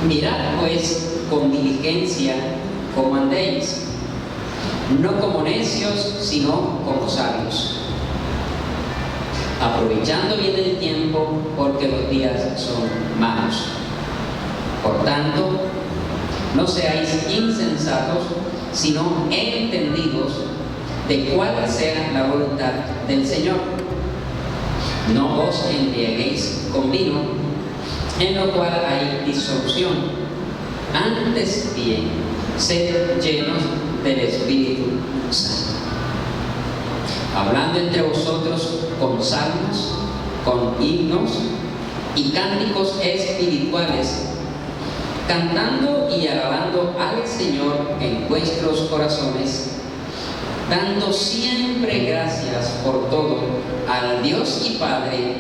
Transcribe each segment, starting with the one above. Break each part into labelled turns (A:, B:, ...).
A: Mirad pues con diligencia cómo andéis, no como necios, sino como sabios, aprovechando bien el tiempo, porque los días son malos. Por tanto, no seáis insensatos, sino entendidos de cuál sea la voluntad del Señor. No os embriaguéis con vino, en lo cual hay disolución. Antes bien, sed llenos del Espíritu Santo, hablando entre vosotros con salmos, con himnos y cánticos espirituales, cantando y alabando al Señor en vuestros corazones, dando siempre gracias por todo al Dios y Padre,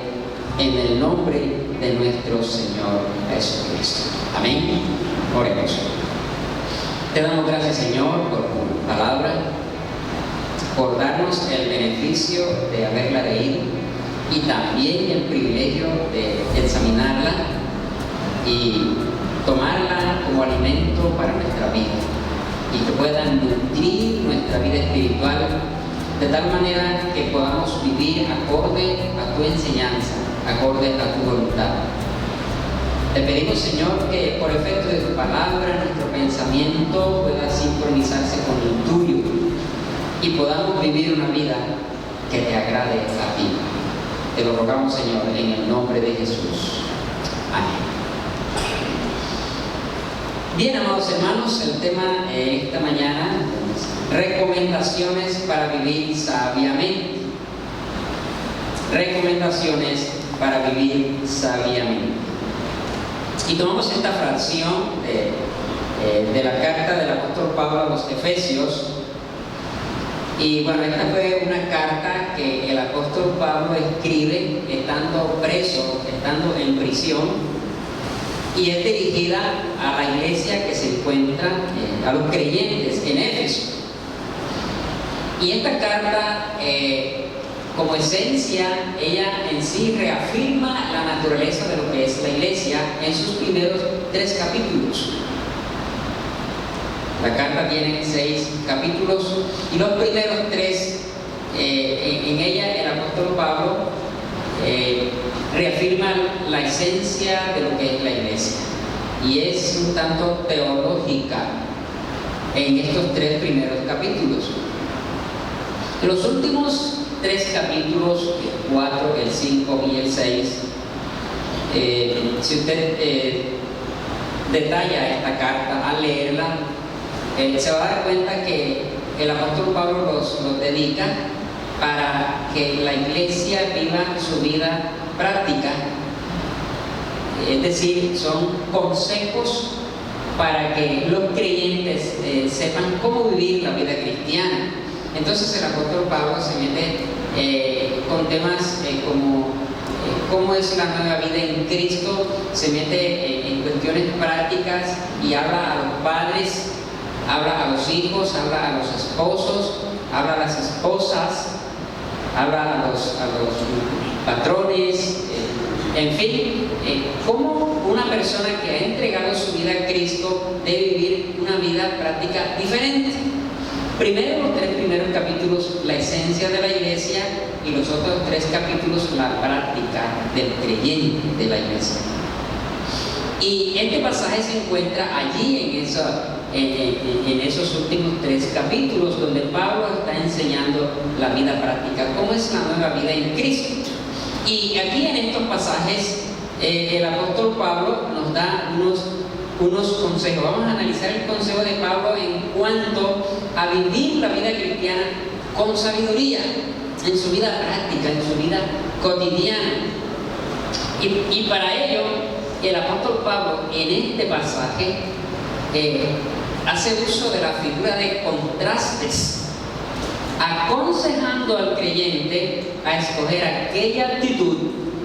A: en el nombre de nuestro Señor Jesucristo. Amén. Oremos. Te damos gracias, Señor, por tu palabra, por darnos el beneficio de haberla leído y también el privilegio de examinarla y tomarla como alimento para nuestra vida, y que pueda nutrir nuestra vida espiritual de tal manera que podamos vivir acorde a tu enseñanza, acorde a tu voluntad. Te pedimos, Señor, que por efecto de tu palabra nuestro pensamiento pueda sincronizarse con el tuyo y podamos vivir una vida que te agrade a ti. Te lo rogamos, Señor, en el nombre de Jesús. Amén. Bien, amados hermanos, el tema esta mañana es recomendaciones para vivir sabiamente. Recomendaciones para vivir sabiamente. Y tomamos esta fracción de la carta del apóstol Pablo a los Efesios. Y bueno, esta fue una carta que el apóstol Pablo escribe estando preso, estando en prisión, y es dirigida a la iglesia que se encuentra, a los creyentes en Éfeso. Y esta carta, como esencia, ella en sí reafirma la naturaleza de lo que es la iglesia en sus primeros 3 capítulos. La carta tiene 6 capítulos y los primeros 3, en ella el apóstol Pablo reafirma la esencia de lo que es la iglesia, y es un tanto teológica en estos 3 primeros capítulos. Los últimos 3 capítulos, el 4, el 5 y el 6, si usted detalla esta carta al leerla, se va a dar cuenta que el apóstol Pablo los dedica para que la iglesia viva su vida práctica. Es decir, son consejos para que los creyentes sepan cómo vivir la vida cristiana. Entonces el apóstol Pablo se mete con temas como cómo es la nueva vida en Cristo, se mete en cuestiones prácticas y habla a los padres, habla a los hijos, habla a los esposos, habla a las esposas, habla a los patrones, en fin, cómo una persona que ha entregado su vida a Cristo debe vivir una vida práctica diferente. Primero, los 3 primeros capítulos, la esencia de la iglesia, y los otros 3 capítulos, la práctica del creyente de la iglesia. Y este pasaje se encuentra allí en esos últimos 3 capítulos, donde Pablo está enseñando la vida práctica, cómo es la nueva vida en Cristo. Y aquí en estos pasajes el apóstol Pablo nos da unos consejos. Vamos a analizar el consejo de Pablo en cuanto a vivir la vida cristiana con sabiduría, en su vida práctica, en su vida cotidiana. Y para ello, el apóstol Pablo en este pasaje hace uso de la figura de contrastes, aconsejando al creyente a escoger aquella actitud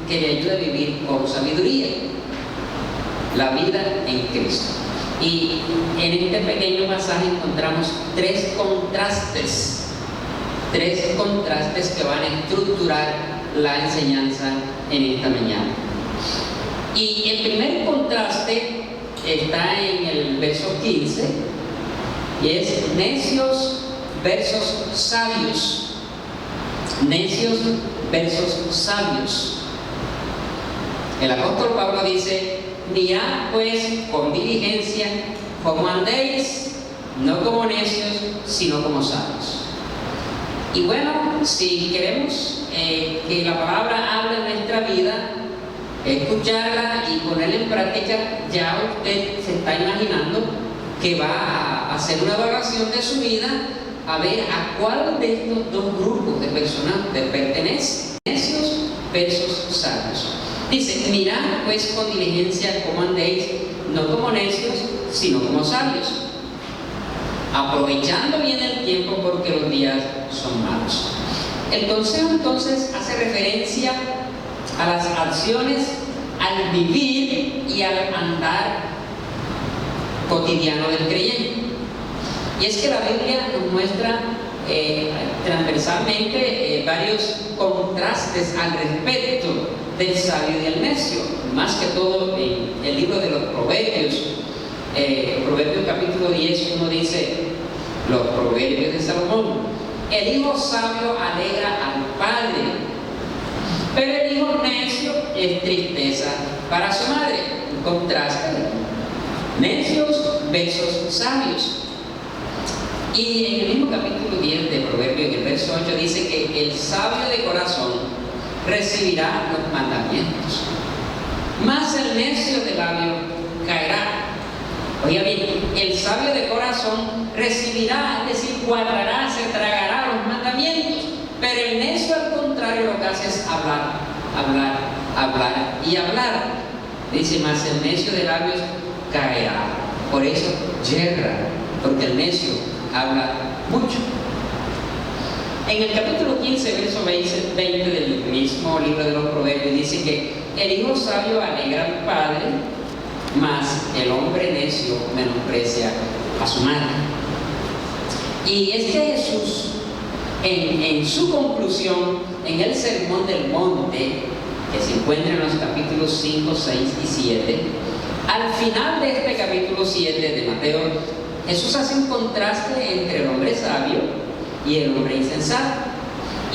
A: que le ayude a vivir con sabiduría la vida en Cristo. Y en este pequeño pasaje encontramos 3 contrastes que van a estructurar la enseñanza en esta mañana. Y el primer contraste está en el verso 15, y es necios versus sabios. Necios versus sabios. El apóstol Pablo dice: mirad pues con diligencia cómo andéis, no como necios, sino como sabios. Y bueno, si queremos que la palabra hable en nuestra vida, escucharla y ponerla en práctica, ya usted se está imaginando que va a hacer una evaluación de su vida, a ver a cuál de estos dos grupos de personas te pertenece, necios versus sabios. Dice, mirad pues con diligencia cómo andéis, no como necios, sino como sabios, aprovechando bien el tiempo porque los días son malos. El consejo entonces hace referencia a las acciones, al vivir y al andar cotidiano del creyente. Y es que la Biblia nos muestra transversalmente varios contrastes al respecto del sabio y del necio, más que todo en el libro de los Proverbios. Proverbios capítulo 10, uno dice, los Proverbios de Salomón: el hijo sabio alegra al padre, pero el hijo necio es tristeza para su madre. Un contraste, necios versus sabios. Y en el mismo capítulo 10 de Proverbios, en el verso 8, dice que el sabio de corazón recibirá los mandamientos, mas el necio de labio caerá. Oiga bien, el sabio de corazón recibirá, es decir, guardará, se tragará los mandamientos, pero el necio al contrario lo que hace es hablar, hablar, hablar y hablar. Dice, mas el necio de labios caerá. Por eso yerra, porque el necio habla mucho. En el capítulo 15, verso 20 del mismo libro de los Proverbios, dice que el hijo sabio alegra al padre, mas el hombre necio menosprecia a su madre. Y es que Jesús, en su conclusión, en el Sermón del Monte, que se encuentra en los capítulos 5, 6 y 7, al final de este capítulo 7 de Mateo, Jesús hace un contraste entre el hombre sabio y el hombre insensato.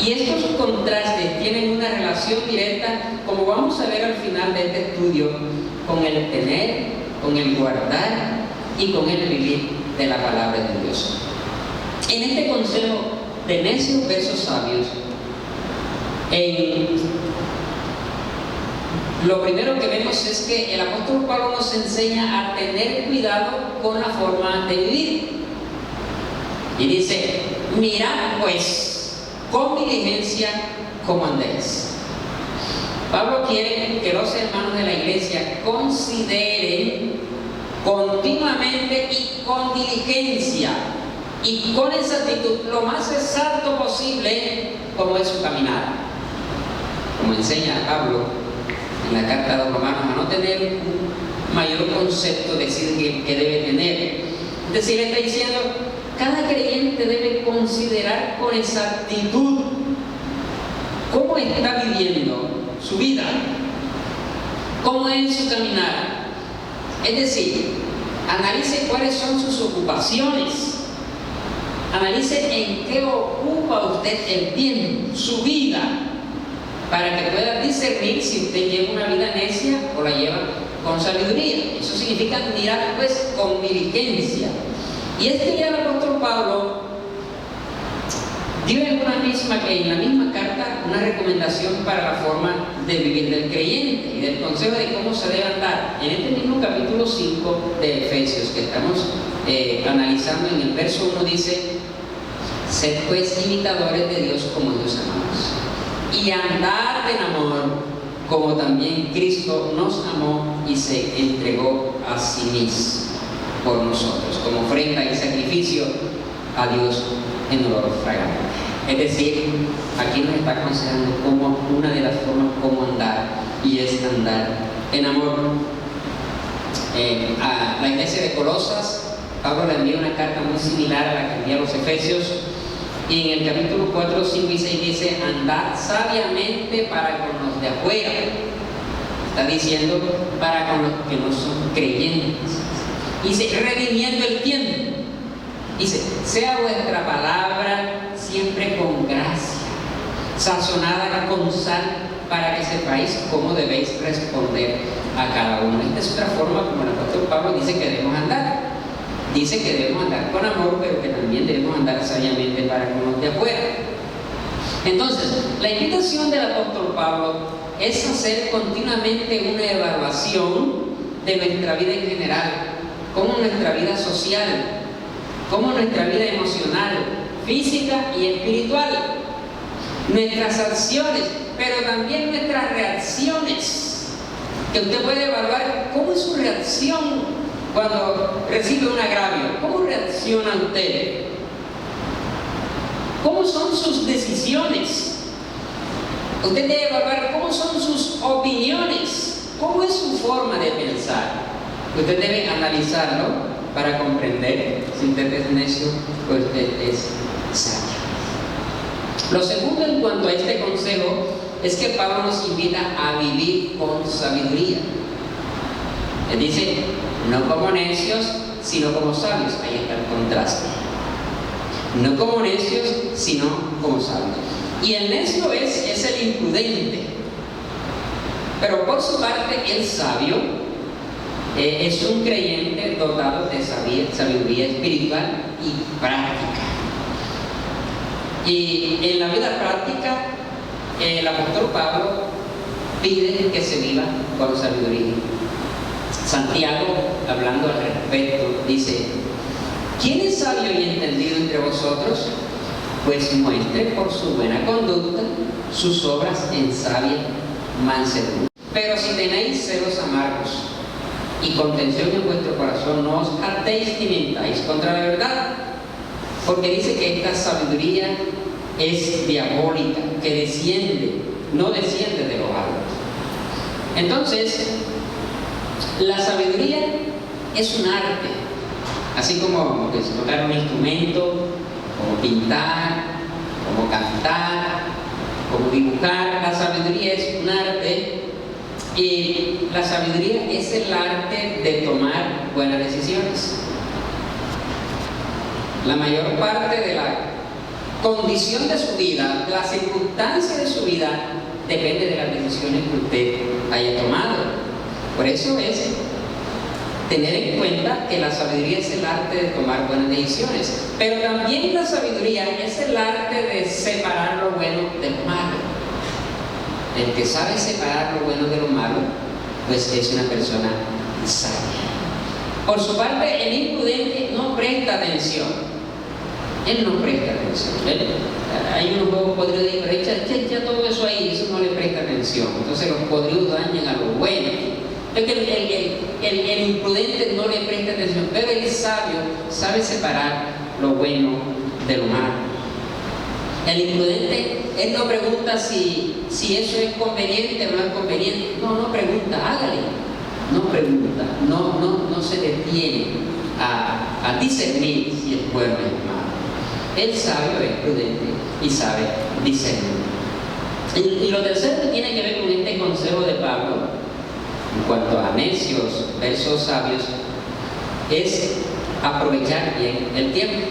A: Y estos contrastes tienen una relación directa, como vamos a ver al final de este estudio, con el tener, con el guardar y con el vivir de la palabra de Dios. En este consejo de necios versus sabios, lo primero que vemos es que el apóstol Pablo nos enseña a tener cuidado con la forma de vivir. Y dice, mirad pues con diligencia cómo andéis. Pablo quiere que los hermanos de la iglesia consideren continuamente y con diligencia y con exactitud lo más exacto posible cómo es su caminar. Como enseña Pablo en la carta a los romanos, a no tener un mayor concepto de decir que debe tener. Es decir, le está diciendo, cada creyente debe considerar con exactitud cómo está viviendo su vida, cómo es su caminar. Es decir, analice cuáles son sus ocupaciones, analice en qué ocupa usted el tiempo, su vida, para que pueda discernir si usted lleva una vida necia o la lleva con sabiduría. Eso significa mirar pues con diligencia. Y es que ya el apóstol Pablo dio en la misma carta una recomendación para la forma de vivir del creyente y del consejo de cómo se debe andar. En este mismo capítulo 5 de Efesios que estamos analizando, en el verso 1 dice: sed pues imitadores de Dios como hijos amados, y andad en amor, como también Cristo nos amó y se entregó a sí mismo por nosotros, como ofrenda y sacrificio a Dios en olor fragante. Es decir, aquí nos está aconsejando como una de las formas como andar, y es andar en amor. A la iglesia de Colosas, Pablo le envía una carta muy similar a la que envía a los Efesios, y en el capítulo 4, 5 y 6 dice: andad sabiamente para con los de afuera. Está diciendo para con los que no son creyentes. Dice, redimiendo el tiempo. Dice, sea vuestra palabra siempre con gracia, sazonada con sal, para que sepáis cómo debéis responder a cada uno. Esta es otra forma como el apóstol Pablo dice que debemos andar. dice que debemos andar con amor, pero que también debemos andar sabiamente para con los de afuera. Entonces, la invitación del apóstol Pablo es hacer continuamente una evaluación de nuestra vida en general, como nuestra vida social, como nuestra vida emocional, física y espiritual, nuestras acciones, pero también nuestras reacciones, que usted puede evaluar cómo es su reacción cuando recibe un agravio. ¿Cómo reacciona usted? ¿Cómo son sus decisiones? Usted debe evaluar cómo son sus opiniones, cómo es su forma de pensar. Usted debe analizarlo para comprender. Si usted es necio, pues usted es sabio. Lo segundo en cuanto a este consejo es que Pablo nos invita a vivir con sabiduría. Él dice, no como necios, sino como sabios. Ahí está el contraste. No como necios, sino como sabios. Y el necio es el imprudente. Pero por su parte, el sabio es un creyente dotado de sabiduría espiritual y práctica. Y en la vida práctica, el apóstol Pablo pide que se viva con sabiduría. Santiago, hablando al respecto, dice, ¿quién es sabio y entendido entre vosotros? Pues muestre por su buena conducta sus obras en sabia mansedumbre. Pero si tenéis celos amargos y contención en vuestro corazón, no os hartéis ni mintáis contra la verdad, porque dice que esta sabiduría es diabólica, que desciende, no desciende de los árboles. Entonces, la sabiduría es un arte, así como tocar un instrumento, como pintar, como cantar, como dibujar. La sabiduría es un arte, y la sabiduría es el arte de tomar buenas decisiones. La mayor parte de la condición de su vida, la circunstancia de su vida, depende de las decisiones que usted haya tomado. Por eso es tener en cuenta que la sabiduría es el arte de tomar buenas decisiones, pero también la sabiduría es el arte de separar lo bueno de lo malo. El que sabe separar lo bueno de lo malo, pues es una persona sabia. Por su parte, el imprudente no presta atención. Él no presta atención. Hay unos huevos podridos y echa todo eso ahí, eso no le presta atención. Entonces los podridos dañan a lo bueno. Es que el imprudente no le presta atención, pero el sabio sabe separar lo bueno de lo malo. El imprudente, él no pregunta si eso es conveniente o no es conveniente. No pregunta, hágale. No pregunta, no se detiene a discernir si es bueno o es malo. El sabio es prudente y sabe discernir. Y lo tercero que tiene que ver con este consejo de Pablo, en cuanto a necios versus sabios, es aprovechar bien el tiempo.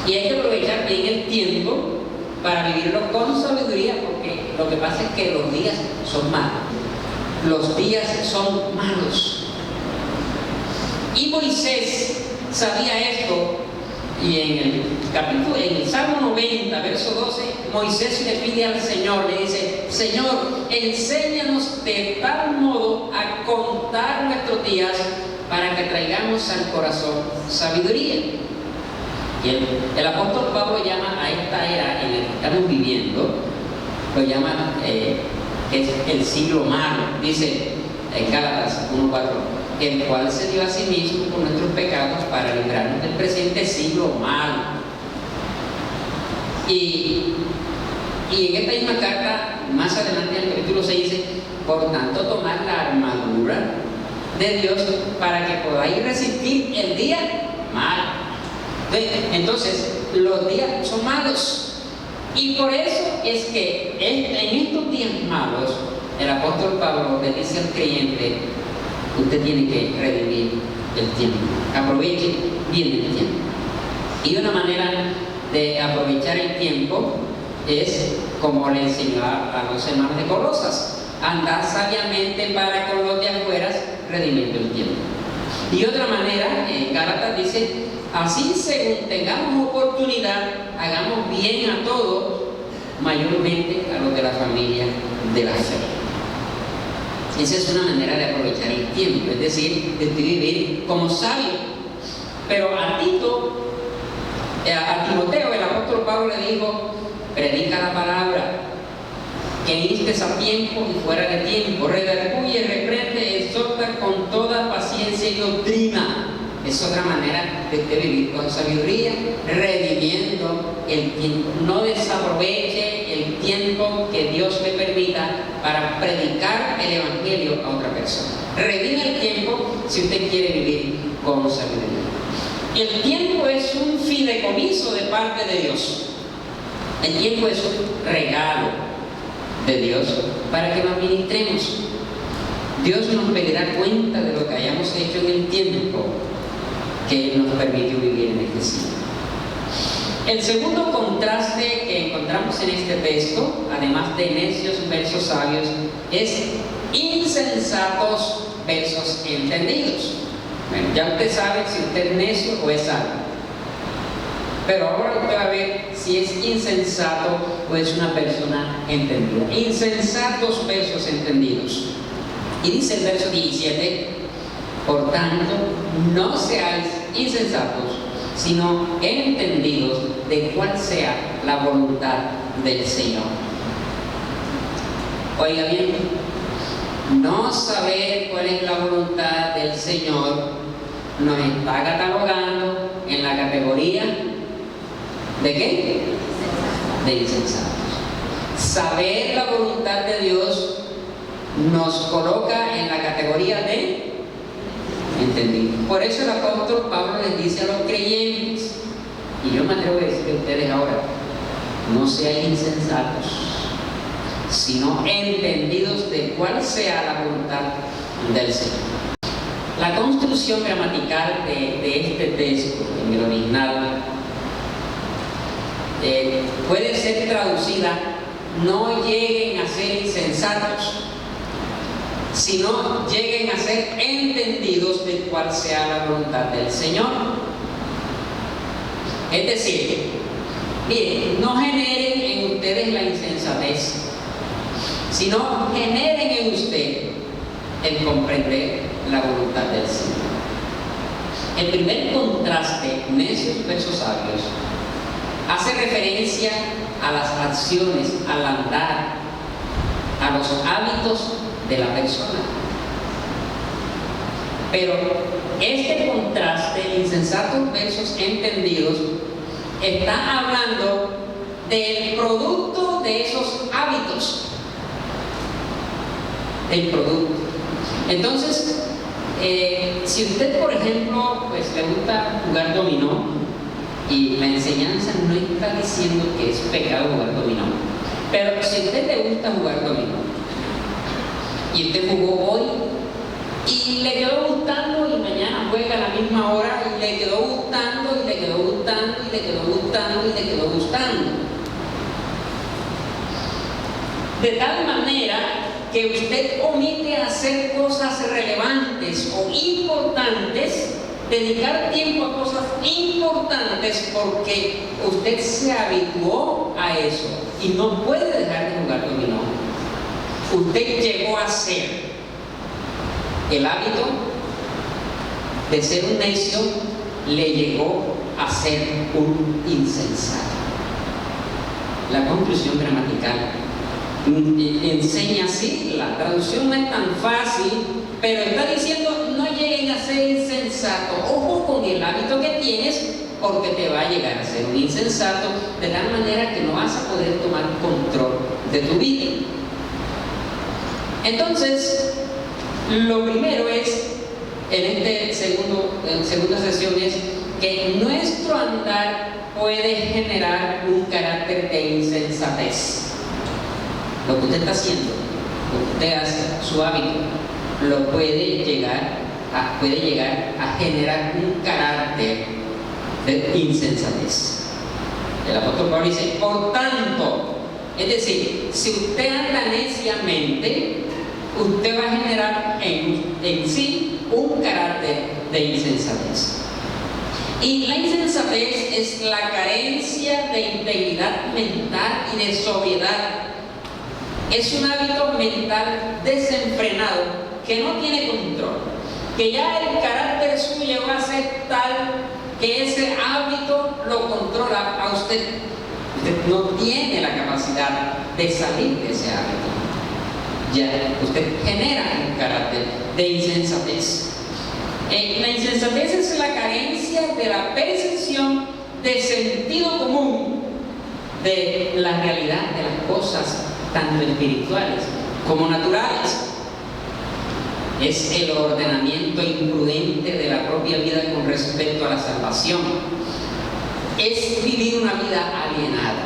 A: Y hay que aprovechar bien el tiempo para vivirlo con sabiduría, porque lo que pasa es que los días son malos. Los días son malos. Y Moisés sabía esto, y en el Salmo 90, verso 12, Moisés le pide al Señor, le dice, Señor, enséñanos de tal modo a contar nuestros días para que traigamos al corazón sabiduría. Y el apóstol Pablo llama a esta era en la que estamos viviendo, lo llama que es el siglo malo. Dice en Gálatas 1:4, el cual se dio a sí mismo por nuestros pecados para librarnos del presente siglo malo. Y en esta misma carta, más adelante en el capítulo 6 dice, por tanto tomad la armadura de Dios para que podáis resistir el día malo. Entonces, los días son malos. Y por eso es que en estos días malos, el apóstol Pablo le dice al creyente, usted tiene que redimir el tiempo. Aproveche bien el tiempo. Y una manera de aprovechar el tiempo es como le enseñó a los hermanos de Colosas: andar sabiamente para con los de afuera, redimiendo el tiempo. Y otra manera, en Gálatas dice: así según tengamos oportunidad, hagamos bien a todos, mayormente a los de la familia de la fe. Esa es una manera de aprovechar el tiempo, es decir, de vivir como sabio. Pero a Timoteo, el apóstol Pablo le dijo: predica la palabra, que instes a tiempo y fuera de tiempo, redarguye, reprende, exhorta con toda paciencia y doctrina. Es otra manera de vivir con sabiduría, redimiendo el tiempo. No desaproveche el tiempo que Dios le permita para predicar el evangelio a otra persona. Redime el tiempo si usted quiere vivir con sabiduría. El tiempo es un fideicomiso de parte de Dios. El tiempo es un regalo de Dios para que lo administremos. Dios nos pedirá cuenta de lo que hayamos hecho en el tiempo que nos permitió vivir en este siglo. El segundo contraste que encontramos en este texto, además de necios versus sabios, es insensatos versus entendidos. Bueno, ya usted sabe si usted es necio o es sabio. Pero ahora usted va a ver si es insensato o es una persona entendida. Insensatos versus entendidos. Y dice el verso 17: por tanto, no seáis insensatos, sino entendidos de cuál sea la voluntad del Señor. Oiga bien, no saber cuál es la voluntad del Señor nos está catalogando en la categoría ¿de qué? De insensatos. Saber la voluntad de Dios nos coloca en la categoría de entendidos. Por eso el apóstol Pablo les dice a los creyentes, y yo me atrevo a decir a ustedes ahora: no sean insensatos, sino entendidos de cuál sea la voluntad del Señor. La construcción gramatical de este texto en el original puede ser traducida: no lleguen a ser insensatos, sino lleguen a ser entendidos de cuál sea la voluntad del Señor. Es decir, miren, no generen en ustedes la insensatez, sino generen en usted el comprender la voluntad del Señor. El primer contraste, necios versus sabios, hace referencia a las acciones, al andar, a los hábitos de la persona. Pero este contraste, insensatos versus entendidos, está hablando del producto de esos hábitos. Del producto. Entonces, si usted, por ejemplo, pues le gusta jugar dominó, y la enseñanza no está diciendo que es pecado jugar dominó, pero si a usted le gusta jugar dominó y usted jugó hoy y le quedó gustando, y mañana juega a la misma hora y le quedó gustando, y le quedó gustando, y le quedó gustando, y le quedó gustando, de tal manera que usted omite hacer cosas relevantes o importantes, dedicar tiempo a cosas importantes, porque usted se habituó a eso y no puede dejar de jugar dominó. Usted llegó a ser el hábito de ser un necio, le llegó a ser un insensato. La conclusión gramatical enseña así. La traducción no es tan fácil, pero está diciendo: no lleguen a ser insensatos. Ojo con el hábito que tienes, porque te va a llegar a ser un insensato, de tal manera que no vas a poder tomar control de tu vida. Entonces, lo primero es, en esta segunda sesión, es que nuestro andar puede generar un carácter de insensatez. Lo que usted está haciendo, lo que usted hace, su hábito, lo puede llegar a generar un carácter de insensatez. El apóstol Pablo dice: por tanto, es decir, si usted anda neciamente, usted va a generar en sí un carácter de insensatez. Y la insensatez es la carencia de integridad mental y de sobriedad. Es un hábito mental desenfrenado que no tiene control, que ya el carácter suyo va a ser tal que ese hábito lo controla a usted. Usted no tiene la capacidad de salir de ese hábito. Ya usted genera un carácter de insensatez. La insensatez es la carencia de la percepción de sentido común de la realidad de las cosas, tanto espirituales como naturales. Es el ordenamiento imprudente de la propia vida con respecto a la salvación. Es vivir una vida alienada.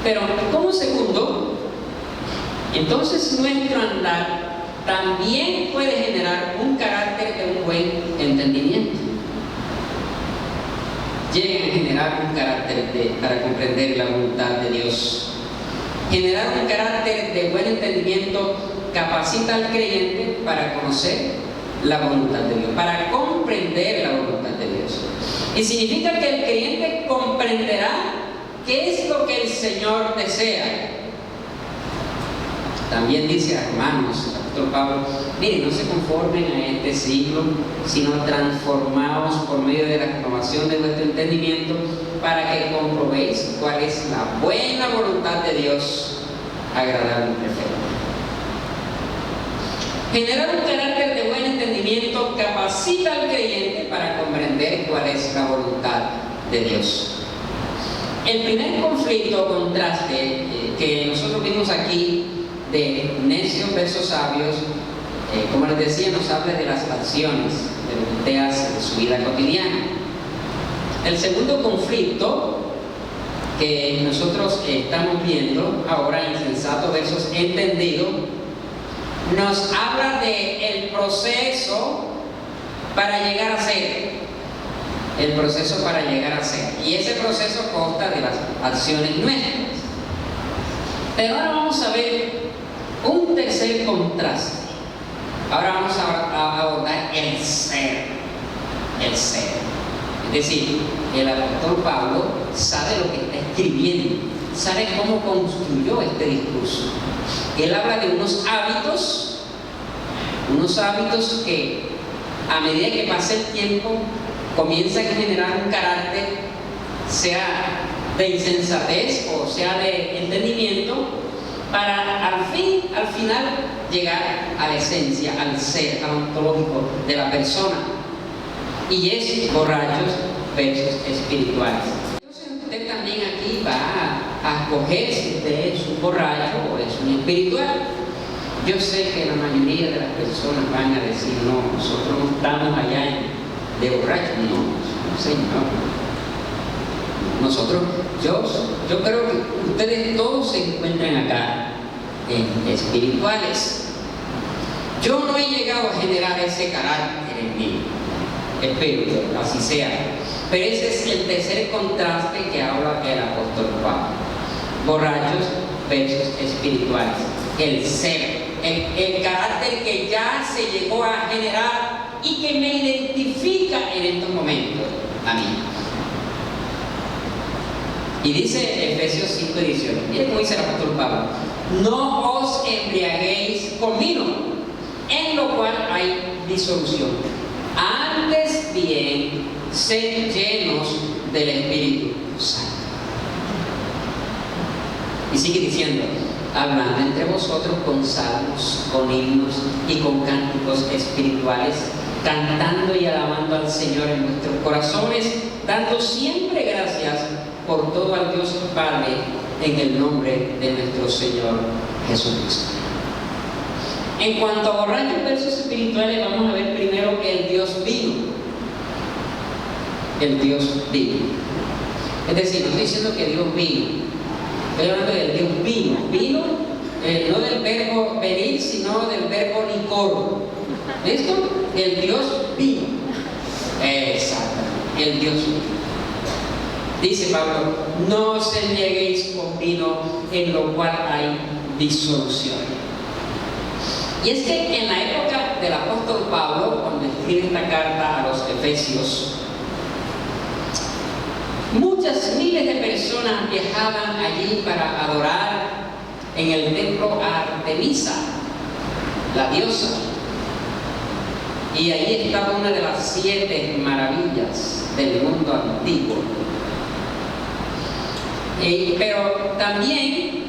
A: Pero como segundo, entonces nuestro andar también puede generar un carácter de un buen entendimiento. Llega a generar un carácter para comprender la voluntad de Dios. Generar un carácter de buen entendimiento capacita al creyente para conocer la voluntad de Dios, para comprender la voluntad de Dios. Y significa que el creyente comprenderá qué es lo que el Señor desea. También dice a Hermanos, el apóstol Pablo, miren, no se conformen a este siglo, sino transformaos por medio de la renovación de vuestro entendimiento, para que comprobéis cuál es la buena voluntad de Dios, agradable y perfecta. Generar un carácter de buen entendimiento capacita al creyente para comprender cuál es la voluntad de Dios. El primer conflicto o contraste que nosotros vimos aquí de necios versus sabios, como les decía, nos habla de las acciones de lo que usted hace de su vida cotidiana. El segundo conflicto que nosotros estamos viendo ahora, insensato versus entendido, nos habla del proceso para llegar a ser. El proceso para llegar a ser. Y ese proceso consta de las acciones nuestras. Pero ahora vamos a ver un tercer contraste. Ahora vamos a abordar el ser. El ser. Es decir, el apóstol Pablo sabe lo que está escribiendo, sabe cómo construyó este discurso. Él habla de unos hábitos que a medida que pasa el tiempo comienzan a generar un carácter, sea de insensatez o sea de entendimiento, para al final llegar a la esencia, al ser ontológico de la persona, y es borrachos versus espirituales. Entonces usted también aquí va a escoger si usted es un borracho o es un espiritual. Yo sé que la mayoría de las personas van a decir, no, nosotros no estamos allá de borrachos. No, Señor. Nosotros, yo creo que ustedes todos se encuentran acá en espirituales. Yo no he llegado a generar ese carácter en mí. Espero que así sea. Pero ese es el tercer contraste que habla el apóstol Pablo. Borrachos versus espirituales. El ser, el carácter que ya se llegó a generar y que me identifica en estos momentos a mí. Y dice Efesios 5:18, miren cómo dice el apóstol Pablo: no os embriaguéis con vino, en lo cual hay disolución. Antes bien, sed llenos del Espíritu Santo. Y sigue diciendo: hablando entre vosotros con salmos, con himnos y con cánticos espirituales, cantando y alabando al Señor en nuestros corazones, dando siempre gracias por todo al Dios Padre, en el nombre de nuestro Señor Jesucristo. En cuanto a borrachos versus espirituales, vamos a ver primero el Dios vino. El Dios vino. Es decir, no estoy diciendo que Dios vino, estoy hablando del Dios vino. Vino no del verbo venir, sino del verbo nicor. ¿Listo? El Dios vino. Exacto, el Dios vino. Dice Pablo: no os embriaguéis con vino, en lo cual hay disolución. Y es que en la época del apóstol Pablo cuando escribe esta carta a los Efesios. Muchas miles de personas viajaban allí para adorar en el templo a Artemisa, la diosa. Y allí estaba una de las 7 maravillas del mundo antiguo. Pero también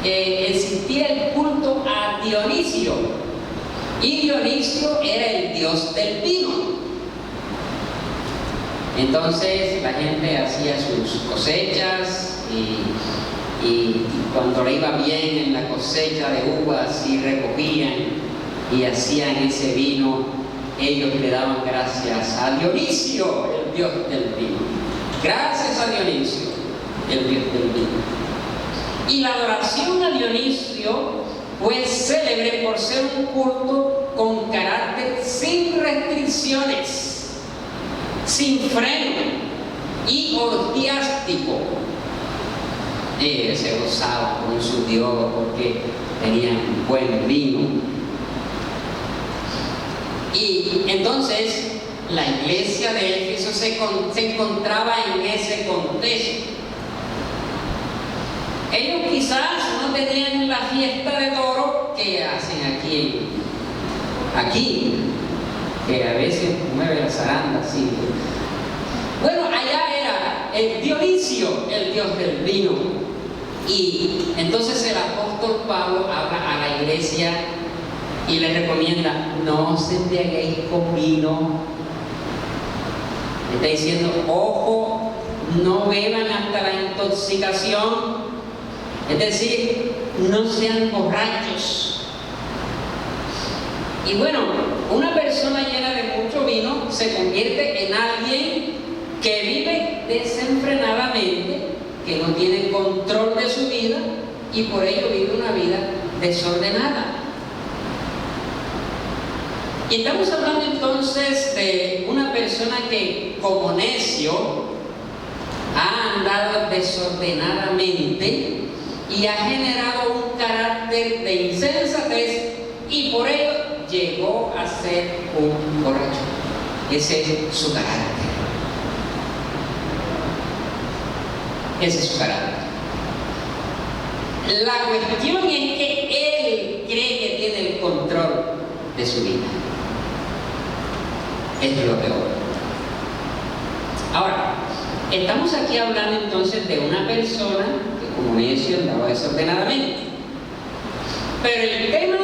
A: existía el culto a Dionisio. Y Dionisio era el dios del vino. Entonces la gente hacía sus cosechas y cuando le iba bien en la cosecha de uvas y recogían y hacían ese vino, ellos le daban gracias a Dionisio, el dios del vino. Gracias a Dionisio, el dios del vino. Y la adoración a Dionisio fue célebre por ser un culto con carácter sin restricciones, sin freno y orgiástico. Se gozaban con su Dios porque tenían buen vino. Y entonces la iglesia de Éfeso se encontraba en ese contexto. Ellos quizás no tenían la fiesta de toro que hacen aquí, que a veces mueve la zaranda así. Bueno, allá era el Dionisio, el dios del vino. Y entonces el apóstol Pablo habla a la iglesia y le recomienda: no se embriaguéis con vino. Está diciendo: ojo, no beban hasta la intoxicación. Es decir, no sean borrachos. Y bueno, una persona llena de mucho vino se convierte en alguien que vive desenfrenadamente, que no tiene control de su vida y por ello vive una vida desordenada. Y estamos hablando entonces de una persona que, como necio, ha andado desordenadamente y ha generado un carácter de insensatez y por ello llegó a ser un borracho. Ese es su carácter. Ese es su carácter. La cuestión es que él cree que tiene el control de su vida. Es lo peor. Ahora, estamos aquí hablando entonces de una persona que, como necio, andaba desordenadamente. Pero el tema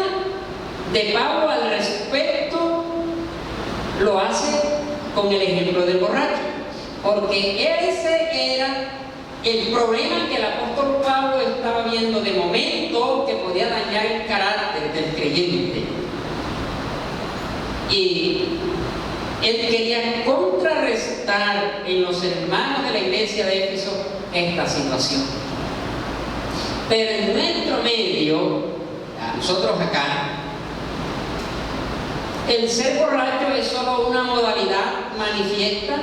A: de Pablo al respecto lo hace con el ejemplo del borracho, porque ese era el problema que el apóstol Pablo estaba viendo de momento, que podía dañar el carácter del creyente. Y él quería contrarrestar en los hermanos de la iglesia de Éfeso esta situación. Pero en nuestro medio, a nosotros acá, el ser borracho es solo una modalidad manifiesta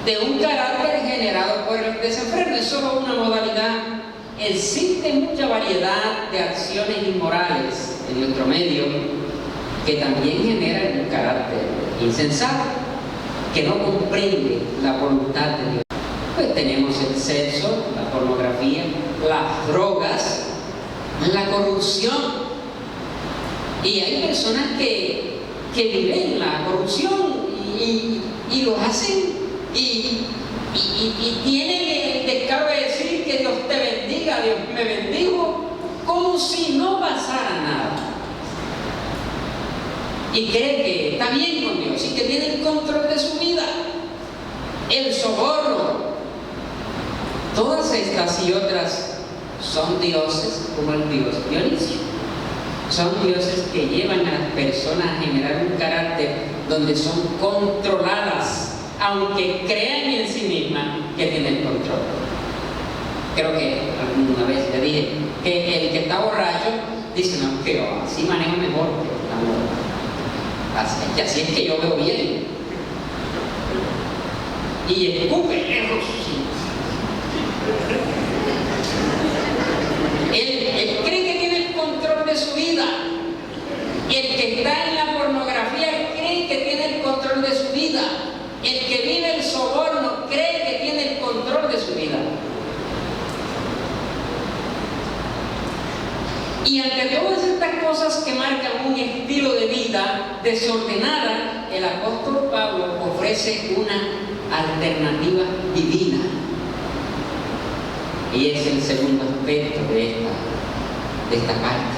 A: de un carácter generado por el desenfreno. Es solo una modalidad. Existe mucha variedad de acciones inmorales en nuestro medio que también generan un carácter insensato, que no comprende la voluntad de Dios. Pues tenemos el sexo, la pornografía, las drogas, la corrupción. Y hay personas que viven la corrupción y lo hacen y tienen el descaro de decir que Dios te bendiga, Dios me bendijo, como si no pasara nada. Y cree que está bien con Dios y que tiene el control de su vida. El soborno, todas estas y otras son dioses como el dios Dionisio. Son dioses que llevan a las personas a generar un carácter donde son controladas, aunque crean en sí mismas que tienen control. Creo que alguna vez le dije que el que está borracho dice: no, que yo así manejo mejor que está borracho. Así es que yo veo bien. Y escupe lejos. Él cree que tiene el control de su vida. El que está en la pornografía El que vive el soborno cree que tiene el control de su vida. Y ante todas estas cosas que marcan un estilo de vida desordenada, el apóstol Pablo ofrece una alternativa divina. Y es el segundo aspecto de esta parte.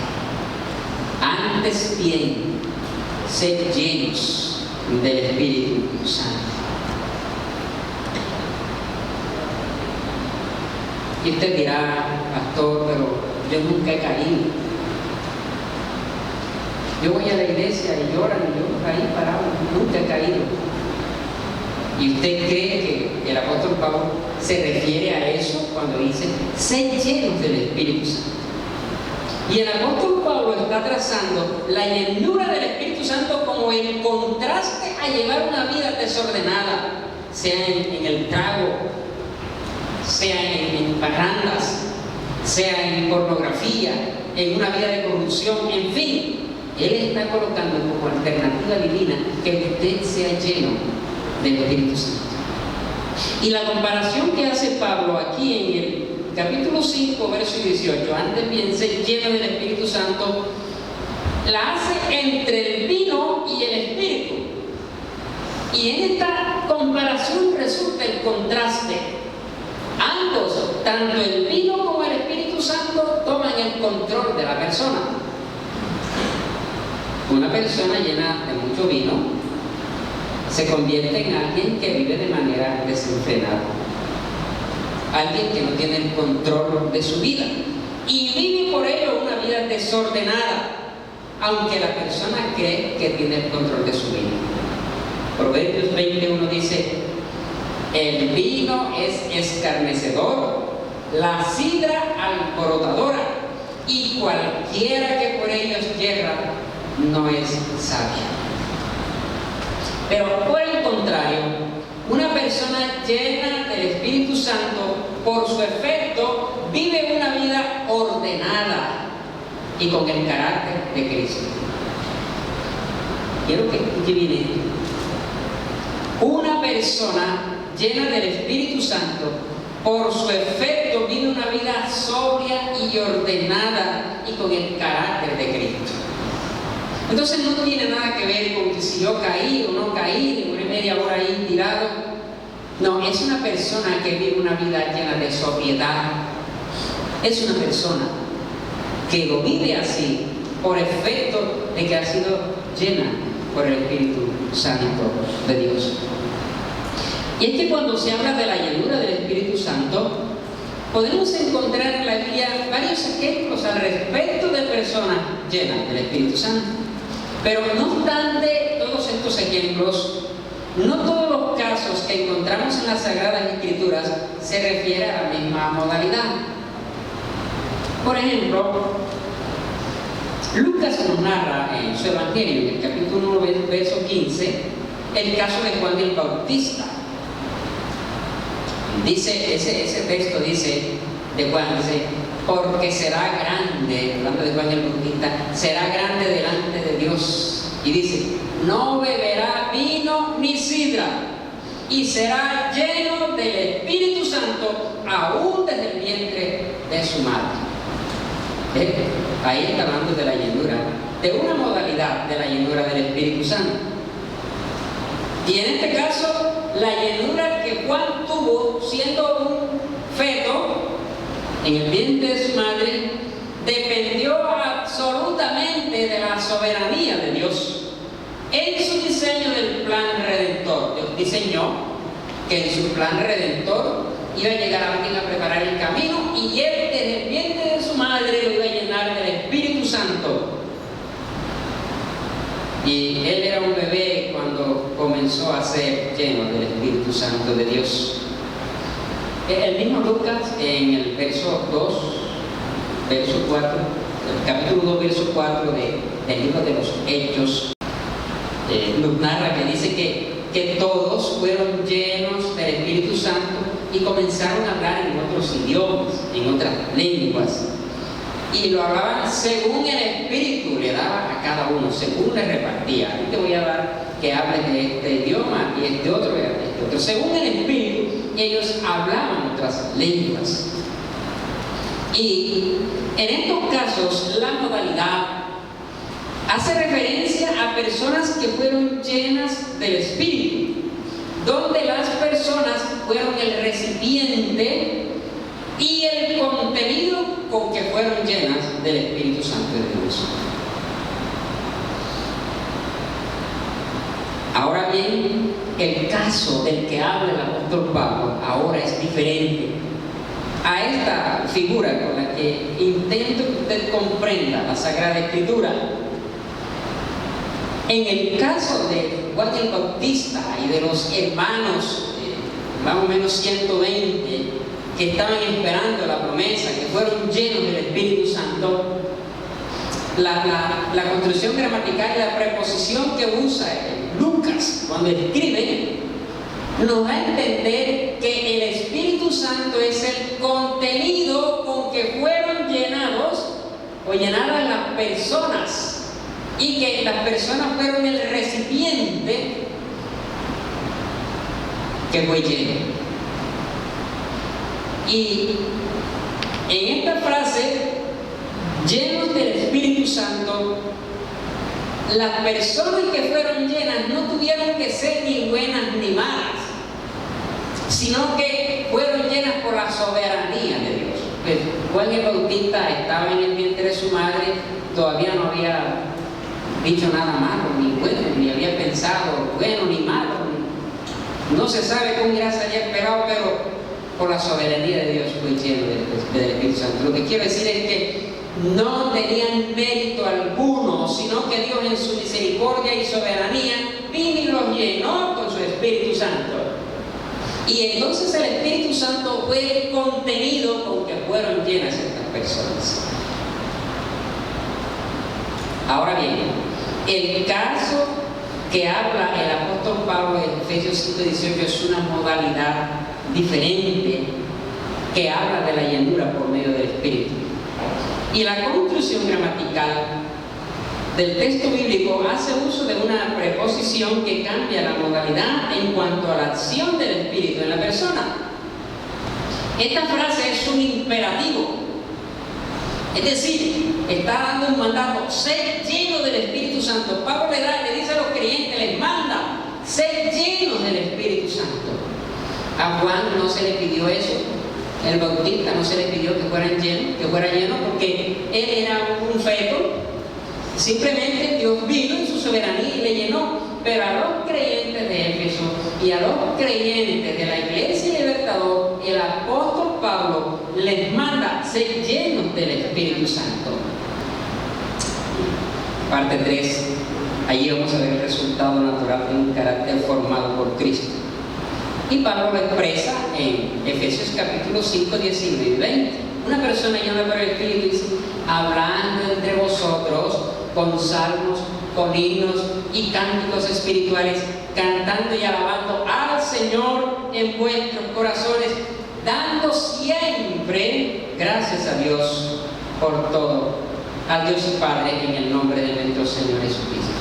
A: Antes bien, sed llenos del Espíritu Santo. Y usted dirá, pastor, pero yo nunca he caído. Yo voy a la iglesia y lloran y yo caí parado, nunca he caído. ¿Y usted cree que el apóstol Pablo se refiere a eso cuando dice, sed llenos del Espíritu Santo? Y el apóstol Pablo está trazando la llenura del Espíritu Santo como el contraste a llevar una vida desordenada, sea en el trago, sea en parrandas, sea en pornografía, en una vida de corrupción, en fin. Él está colocando como alternativa divina que usted sea lleno del Espíritu Santo. Y la comparación que hace Pablo aquí en el capítulo 5, verso 18, antes bien ser lleno del Espíritu Santo, la hace entre el vino y el Espíritu. Y en esta comparación resulta el contraste. Ambos, tanto el vino como el Espíritu Santo, toman el control de la persona. Una persona llena de mucho vino se convierte en alguien que vive de manera desenfrenada, alguien que no tiene el control de su vida y vive por ello una vida desordenada, aunque la persona cree que tiene el control de su vida. Proverbios 21 dice: el vino es escarnecedor, la sidra alborotadora, y cualquiera que por ellos yerra no es sabia. Pero por el contrario, una persona llena del Espíritu Santo, por su efecto, vive una vida ordenada y con el carácter de Cristo. Quiero que escuche bien esto. Una persona llena del Espíritu Santo, por su efecto, vive una vida sobria y ordenada y con el carácter de Cristo. Entonces no tiene nada que ver con que si yo caí o no caí, demoré media hora ahí tirado. No, es una persona que vive una vida llena de sobriedad. Es una persona que lo vive así por efecto de que ha sido llena por el Espíritu Santo de Dios. Y es que cuando se habla de la llenura del Espíritu Santo, podemos encontrar en la Biblia varios ejemplos al respecto de personas llenas del Espíritu Santo. Pero no obstante todos estos ejemplos, no todos los casos que encontramos en las Sagradas Escrituras se refieren a la misma modalidad. Por ejemplo, Lucas nos narra en su Evangelio, en el capítulo 1, verso 15, el caso de Juan el Bautista. Dice, ese texto dice, de Juan, dice, porque será grande, hablando de Juan el Bautista, será grande delante de Dios. Y dice, no beberá vino ni sidra, y será lleno del Espíritu Santo, aún desde el vientre de su madre. Ahí está hablando de la llenura, de una modalidad de la llenura del Espíritu Santo. Y en este caso, la llenura que Juan tuvo siendo un feto en el vientre de su madre dependió absolutamente de la soberanía de Dios en su diseño del plan redentor. Dios diseñó que en su plan redentor iba a llegar a alguien a preparar el camino, y él desde el vientre de su madre lo iba a llenar del Espíritu Santo. Y él era un bebé cuando comenzó a ser lleno del Espíritu Santo de Dios. El mismo Lucas, en el verso 2, verso 4, el capítulo 2, verso 4 del libro de los Hechos, nos narra que dice que todos fueron llenos del Espíritu Santo y comenzaron a hablar en otros idiomas, en otras lenguas. y lo hablaban según el Espíritu le daba a cada uno, según le repartía. Aquí te voy a dar que hables de este idioma y este otro y este otro. Según el Espíritu, ellos hablaban otras lenguas. Y en estos casos, la modalidad hace referencia a personas que fueron llenas del Espíritu, donde las personas fueron el recipiente y el contenido con que fueron llenas del Espíritu Santo de Dios. Ahora bien, el caso del que habla el apóstol Pablo ahora es diferente a esta figura con la que intento que usted comprenda la Sagrada Escritura. En el caso de Juan el Bautista y de los hermanos, más o menos 120, que estaban esperando la promesa, que fueron llenos del Espíritu Santo, la construcción gramatical y la preposición que usa Lucas cuando escribe nos da a entender que el Espíritu Santo es el contenido con que fueron llenados o llenadas las personas, y que las personas fueron el recipiente que fue lleno. Y en esta frase, llenos del Espíritu Santo, las personas que fueron llenas no tuvieron que ser ni buenas ni malas, sino que fueron llenas por la soberanía de Dios. Pues Juan el Bautista estaba en el vientre de su madre, todavía no había dicho nada malo, ni bueno, ni había pensado bueno ni malo. No se sabe cómo irá a salir pegado, pero por la soberanía de Dios fue lleno del Espíritu Santo. Lo que quiero decir es que no tenían mérito alguno, sino que Dios en su misericordia y soberanía vino y los llenó con su Espíritu Santo. Y entonces el Espíritu Santo fue el contenido con que fueron llenas estas personas. Ahora bien, el caso que habla el apóstol Pablo en Efesios 5:18 es una modalidad diferente que habla de la llenura por medio del Espíritu. Y la construcción gramatical del texto bíblico hace uso de una preposición que cambia la modalidad en cuanto a la acción del Espíritu en la persona. Esta frase es un imperativo, es decir, está dando un mandato: sed lleno del Espíritu Santo. Pablo le dice a los creyentes, les manda: sed llenos del Espíritu Santo. A Juan no se le pidió eso, el Bautista no se le pidió que fuera lleno, porque él era un feto. Simplemente Dios vino en su soberanía y le llenó. Pero a los creyentes de Éfeso y a los creyentes de la Iglesia Libertador, el apóstol Pablo les manda ser llenos del Espíritu Santo. Parte 3. Allí vamos a ver el resultado natural de un carácter formado por Cristo. Y Pablo lo expresa en Efesios capítulo 5, 19 y 20. Una persona llena por el Espíritu dice: hablando entre vosotros con salmos, con himnos y cánticos espirituales, cantando y alabando al Señor en vuestros corazones, dando siempre gracias a Dios por todo, al Dios y Padre, en el nombre de nuestro Señor Jesucristo.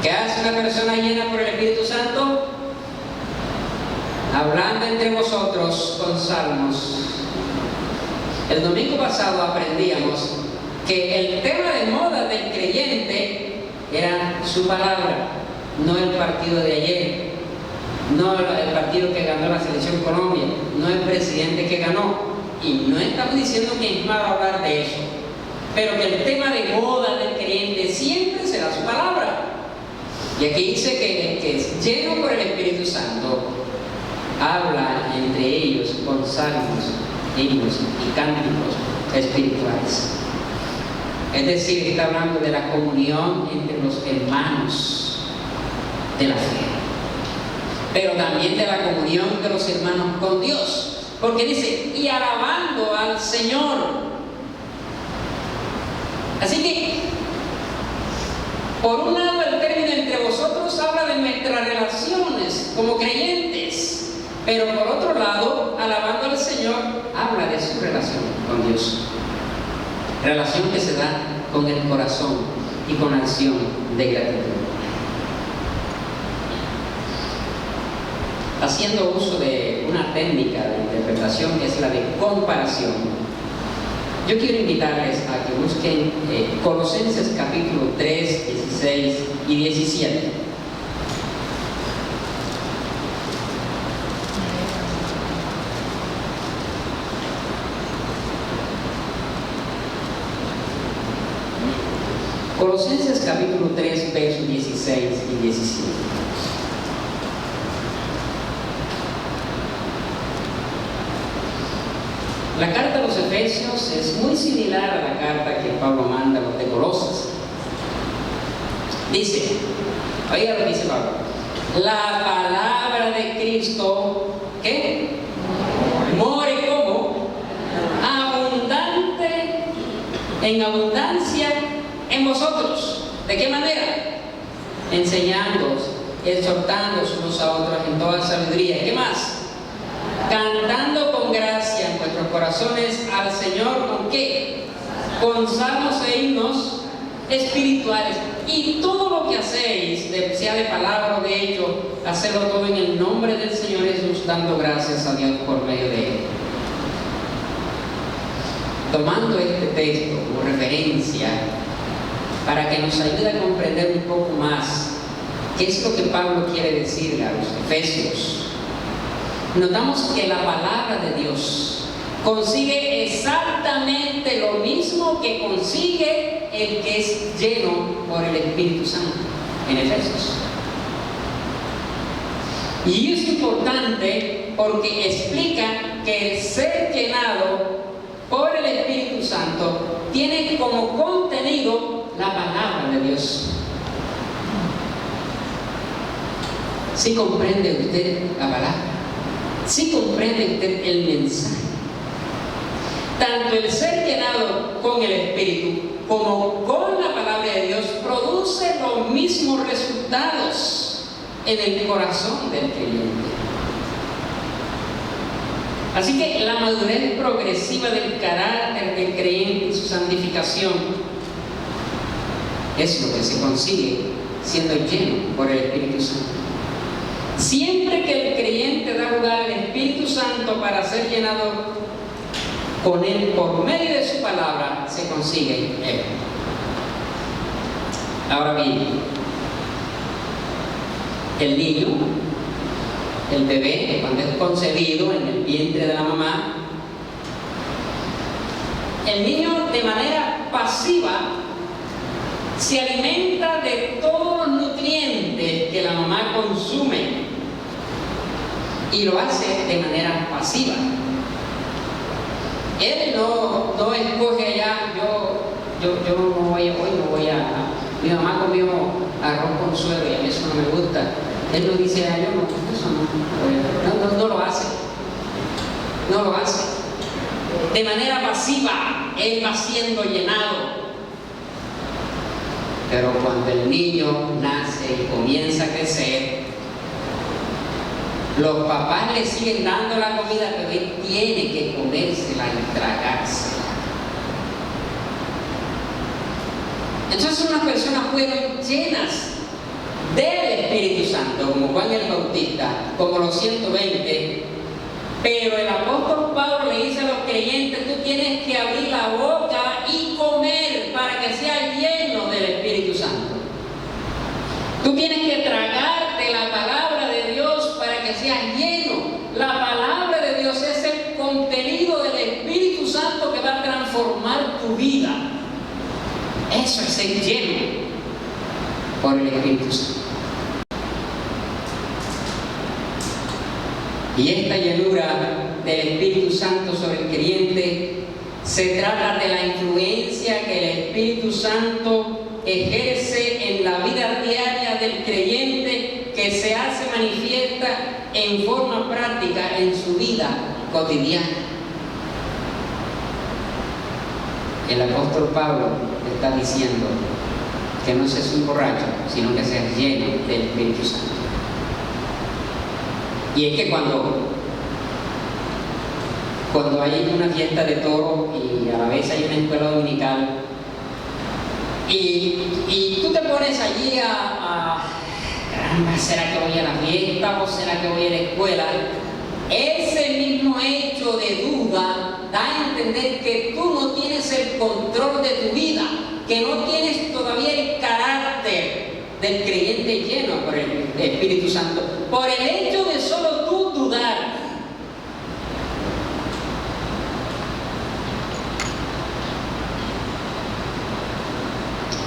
A: ¿Qué hace una persona llena por el Espíritu Santo? Hablando entre vosotros con salmos. El domingo pasado aprendíamos que el tema de moda del creyente era su palabra, no el partido de ayer, no el partido que ganó la selección Colombia, no el presidente que ganó. Y no estamos diciendo que es malo hablar de eso, pero que el tema de moda del creyente siempre será su palabra. Y aquí dice que es lleno por el Espíritu Santo, habla entre ellos con salmos, himnos y cánticos espirituales. Es decir, está hablando de la comunión entre los hermanos de la fe, pero también de la comunión de los hermanos con Dios, porque dice: y alabando al Señor. Así que, por un lado, el término entre vosotros habla de nuestras relaciones como creyentes, pero por otro lado, alabando al Señor, habla de su relación con Dios. Relación que se da con el corazón y con acción de gratitud. Haciendo uso de una técnica de interpretación que es la de comparación, yo quiero invitarles a que busquen Colosenses capítulo 3, 16 y 17. Colosenses capítulo 3, versos 16 y 17. La carta a los Efesios es muy similar a la carta que Pablo manda a los de Colosas. Dice, oiga lo que dice Pablo, la palabra de Cristo, ¿qué? More como abundante, en abundancia en vosotros. ¿De qué manera? Enseñándoos, exhortándoos unos a otros en toda sabiduría. ¿Qué más? Cantando con gracia en vuestros corazones al Señor, ¿con qué? Con salmos e himnos espirituales. Y todo lo que hacéis, sea de palabra o de hecho, hacedlo todo en el nombre del Señor Jesús, dando gracias a Dios por medio de Él. Tomando este texto como referencia para que nos ayude a comprender un poco más qué es lo que Pablo quiere decirle a los efesios, notamos que la palabra de Dios consigue exactamente lo mismo que consigue el que es lleno por el Espíritu Santo en Efesios. Y es importante porque explica que el ser llenado por el Espíritu Santo tiene como contenido la palabra de Dios. ¿Sí comprende usted la palabra? ¿Sí comprende usted el mensaje? Tanto el ser llenado con el Espíritu como con la palabra de Dios produce los mismos resultados en el corazón del creyente. Así que la madurez progresiva del carácter del creyente y su santificación es lo que se consigue siendo lleno por el Espíritu Santo. Siempre que el creyente da lugar al Espíritu Santo para ser llenado con Él por medio de su palabra, se consigue Él. Ahora bien, el niño, el bebé, cuando es concebido en el vientre de la mamá, el niño de manera pasiva se alimenta de todos los nutrientes que la mamá consume y lo hace de manera pasiva. Él no escoge allá, yo no voy, hoy no voy a... Mi mamá comió arroz con suero y a mí eso no me gusta. Él no dice, yo no, eso no lo hace. No lo hace. De manera pasiva, él va siendo llenado. Pero cuando el niño nace y comienza a crecer, los papás le siguen dando la comida, pero él tiene que comérsela y tragársela. Entonces unas personas fueron llenas del Espíritu Santo, como Juan el Bautista, como los 120, pero el apóstol Pablo le dice a los creyentes, tú tienes que abrir la boca y comer para que seas lleno del Espíritu Santo. Tú tienes que tragarte la palabra de Dios para que seas lleno. La palabra de Dios es el contenido del Espíritu Santo que va a transformar tu vida. Eso es ser lleno por el Espíritu Santo. Y esta llenura del Espíritu Santo sobre el creyente se trata de la influencia que el Espíritu Santo ejerce en la vida diaria del creyente, que se hace manifiesta en forma práctica en su vida cotidiana. El apóstol Pablo está diciendo que no seas un borracho, sino que seas lleno del Espíritu Santo. Y es que cuando cuando hay una fiesta de toro y a la vez hay una escuela dominical, y tú te pones allí caramba, ¿será que voy a la fiesta o será que voy a la escuela? Ese mismo hecho de duda da a entender que tú no tienes el control de tu vida, que no tienes todavía el carácter del creyente lleno por el Espíritu Santo, por el hecho de solo tú dudar.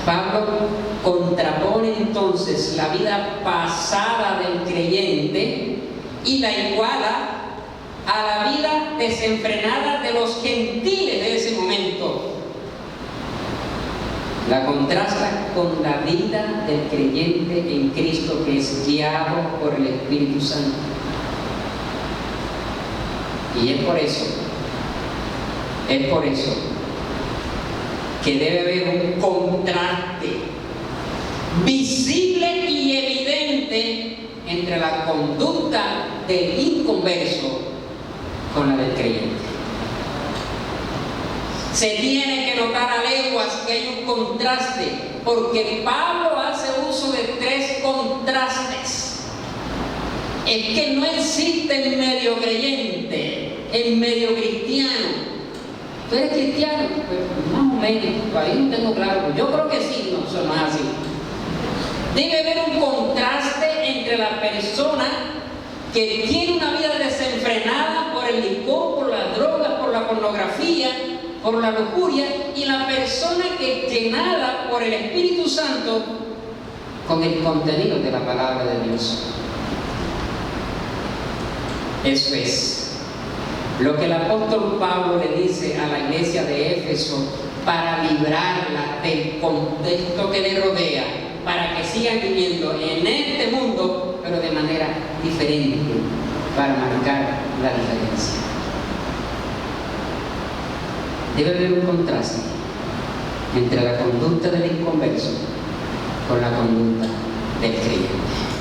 A: Pablo contrapone entonces la vida pasada del creyente y la iguala a la vida desenfrenada de los gentiles de ese momento. La contrasta con la vida del creyente en Cristo, que es guiado por el Espíritu Santo. Y es por eso que debe haber un contraste visible y evidente entre la conducta del inconverso con la del creyente. Se tiene que notar a leguas que hay un contraste, porque Pablo hace uso de 3 contrastes. Es que no existe el medio creyente, el medio cristiano. ¿Tú eres cristiano? Pues más o menos, todavía no tengo claro. Yo creo que sí, no, eso no es así. Debe haber un contraste entre la persona que tiene una vida desenfrenada por el licor, por la droga, por la pornografía, por la lujuria, y la persona que es llenada por el Espíritu Santo con el contenido de la palabra de Dios. Eso es lo que el apóstol Pablo le dice a la iglesia de Éfeso para librarla del contexto que le rodea, para que sigan viviendo en este mundo, pero de manera diferente, para marcar la diferencia. Debe haber un contraste entre la conducta del inconverso con la conducta del creyente.